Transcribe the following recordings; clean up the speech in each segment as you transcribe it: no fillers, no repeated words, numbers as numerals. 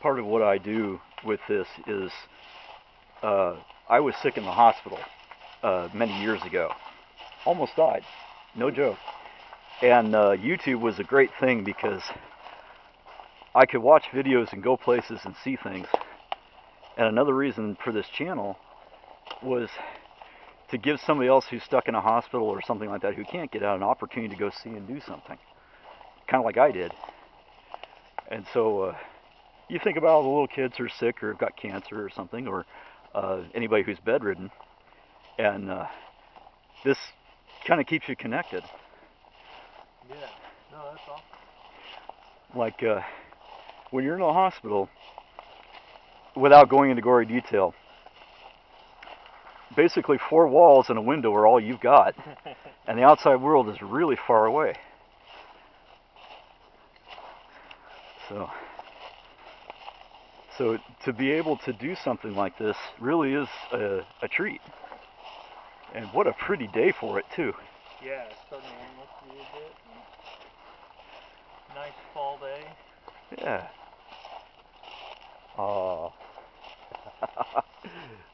part of what I do with this is I was sick in the hospital many years ago. Almost died. No joke. And YouTube was a great thing because I could watch videos and go places and see things. And another reason for this channel was to give somebody else who's stuck in a hospital or something like that, who can't get out, an opportunity to go see and do something. Kind of like I did. And so you think about all the little kids who are sick or have got cancer or something, or anybody who's bedridden, and this kind of keeps you connected. Yeah, no, that's awesome. Like when you're in a hospital, without going into gory detail, basically 4 walls and a window are all you've got, and the outside world is really far away. So to be able to do something like this really is a treat. And what a pretty day for it, too. Yeah, it's starting to warm up a little bit. Nice fall day. Yeah.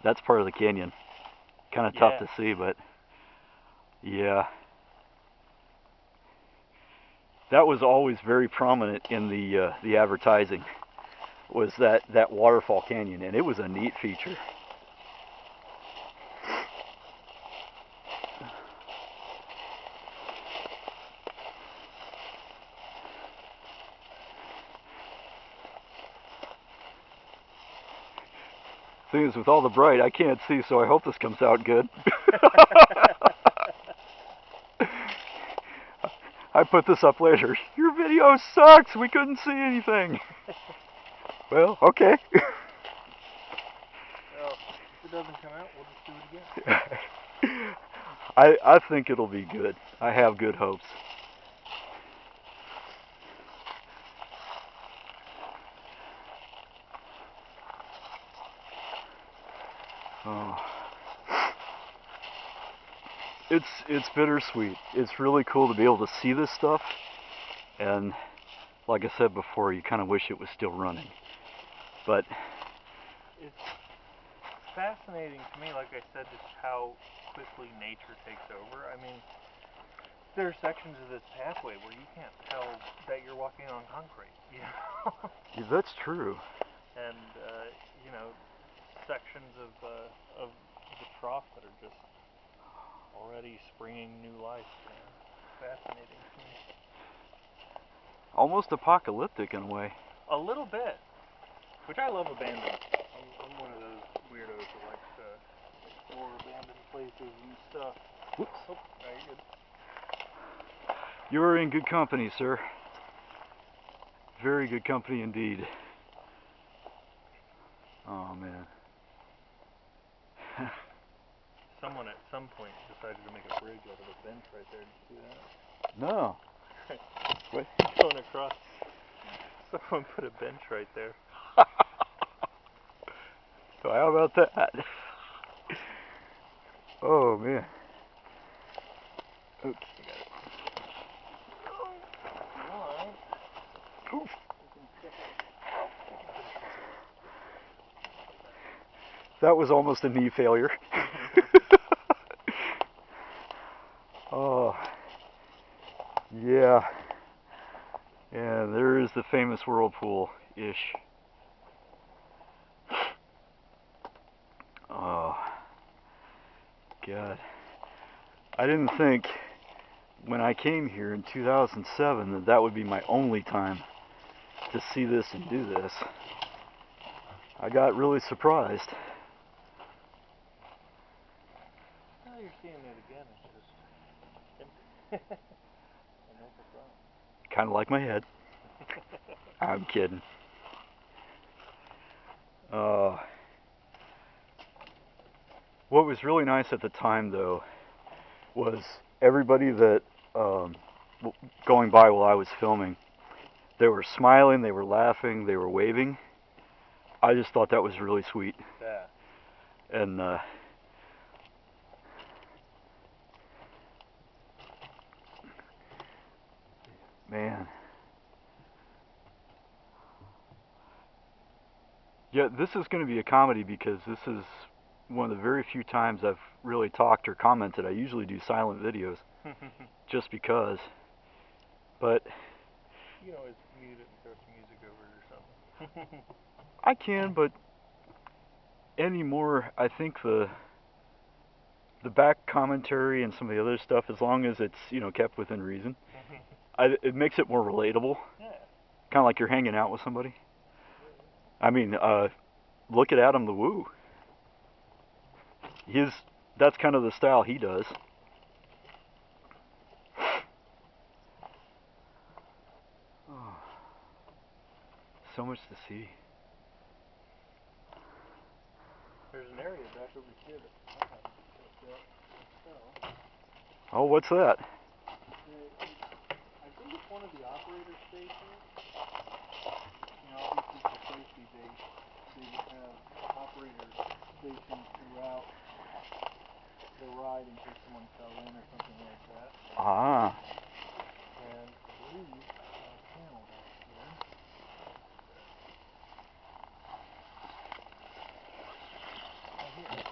That's part of the canyon. Kind of tough to see, but yeah. That was always very prominent in the advertising, was that waterfall canyon, and it was a neat feature. Thing is, with all the bright, I can't see, so I hope this comes out good. I put this up later. Your video sucks. We couldn't see anything. Well, okay. Well, if it doesn't come out, we'll just do it again. I think it'll be good. I have good hopes. Oh. It's bittersweet. It's really cool to be able to see this stuff, and like I said before, you kind of wish it was still running. But it's fascinating to me, like I said, just how quickly nature takes over. I mean, there are sections of this pathway where you can't tell that you're walking on concrete, you know? Yeah, that's true. And you know, sections of the trough that are just already springing new life. Fascinating to me. Almost apocalyptic in a way. A little bit, which I love abandoned. I'm one of those weirdos that likes to explore abandoned places and stuff. Whoops. Oh, no, you're good. You're in good company, sir. Very good company indeed. Oh, man. Someone at some point decided to make a bridge out of a bench right there. Did you see that? No. What? Going across. Someone put a bench right there. So how about that? Oh, man. Oops. Oof. That was almost a knee failure. Oh, yeah. Yeah, there is the famous whirlpool-ish. Oh, God. I didn't think when I came here in 2007 that that would be my only time to see this and do this. I got really surprised. Now you're seeing it again. It's just Kind of like my head. I'm kidding. What was really nice at the time, though, was everybody that going by while I was filming, they were smiling, they were laughing, they were waving. I just thought that was really sweet. Yeah. And man, Yeah, this is going to be a comedy because this is one of the very few times I've really talked or commented. I usually do silent videos just because. But you can always mute it and throw some music over it or something. I can, but anymore, I think the back commentary and some of the other stuff, as long as it's kept within reason, it makes it more relatable. Yeah. Kind of like you're hanging out with somebody. I mean, look at Adam the Woo. That's kind of the style he does. Oh, so much to see. There's an area back over here that I haven't checked out myself. Oh, what's that? I think it's one of the operator stations. Obviously for safety, they would have operator stations throughout the ride in case someone fell in or something like that. Ah. And I believe a panel back here. Right here.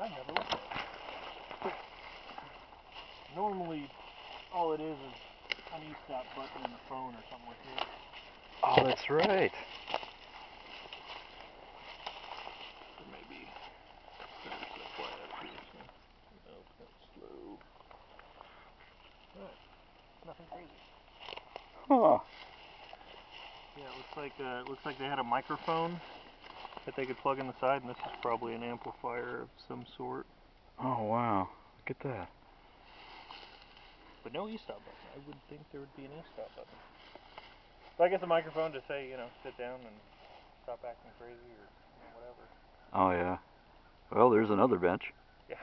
I've never looked at it. Normally, all it is an e-stop button in the phone or something like that. Oh, that's right. Or maybe there's a flag up here. So, no, it's kind of slow. Alright, nothing crazy. Huh. Yeah, it looks like they had a microphone that they could plug in the side, and this is probably an amplifier of some sort. Oh, wow. Look at that. But no e-stop button. I would think there would be an e-stop button. But I guess a microphone to say, sit down and stop acting crazy or whatever. Oh, yeah. Well, there's another bench. Yeah.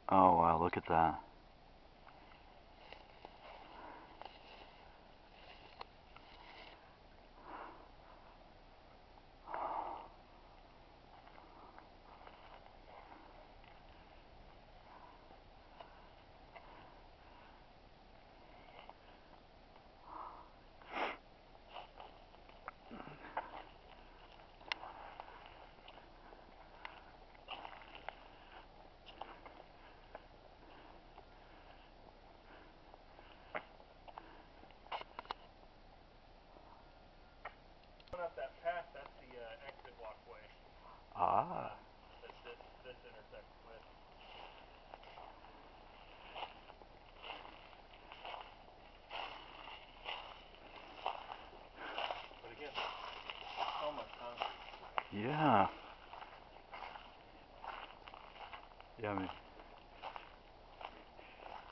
Oh, wow. Look at that. Up that path, that's the exit walkway. Ah. That this intersects with. But again, almost concrete. Yeah. Yeah, I mean,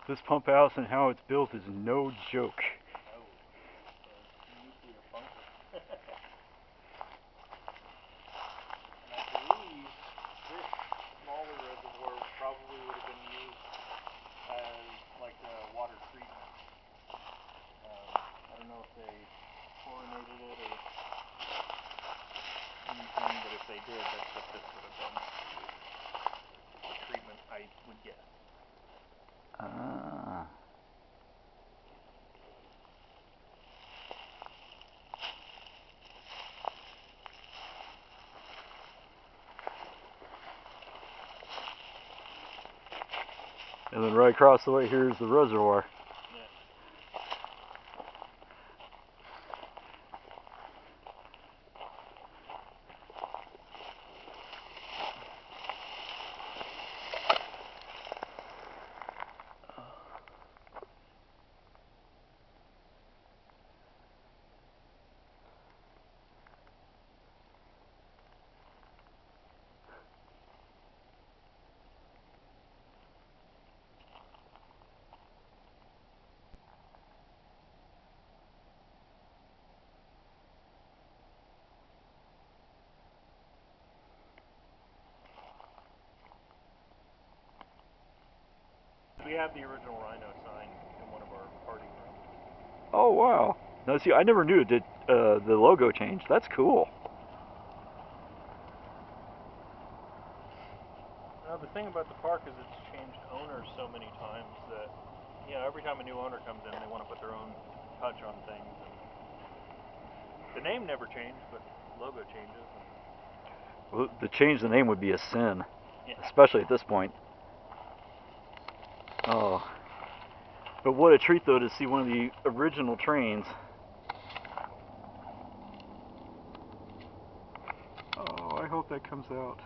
this pump house and how it's built is no joke. Oh, it's a nuclear bunker. And I believe this smaller reservoir probably would have been used as like a water treatment. I don't know if they chlorinated it or anything, but if they did, that's what this would have been. A treatment, I would guess. Ah. And then right across the way here is the reservoir. Yeah. We have the original Rhino sign in one of our party rooms. Oh, wow. Now, see, I never knew it did the logo change. That's cool. The thing about the park is it's changed owners so many times that, every time a new owner comes in, they want to put their own touch on things. And The name never changed, but the logo changes. Well, to change the name would be a sin, Yeah. especially at this point. Oh. But what a treat, though, to see one of the original trains. Oh, I hope that comes out.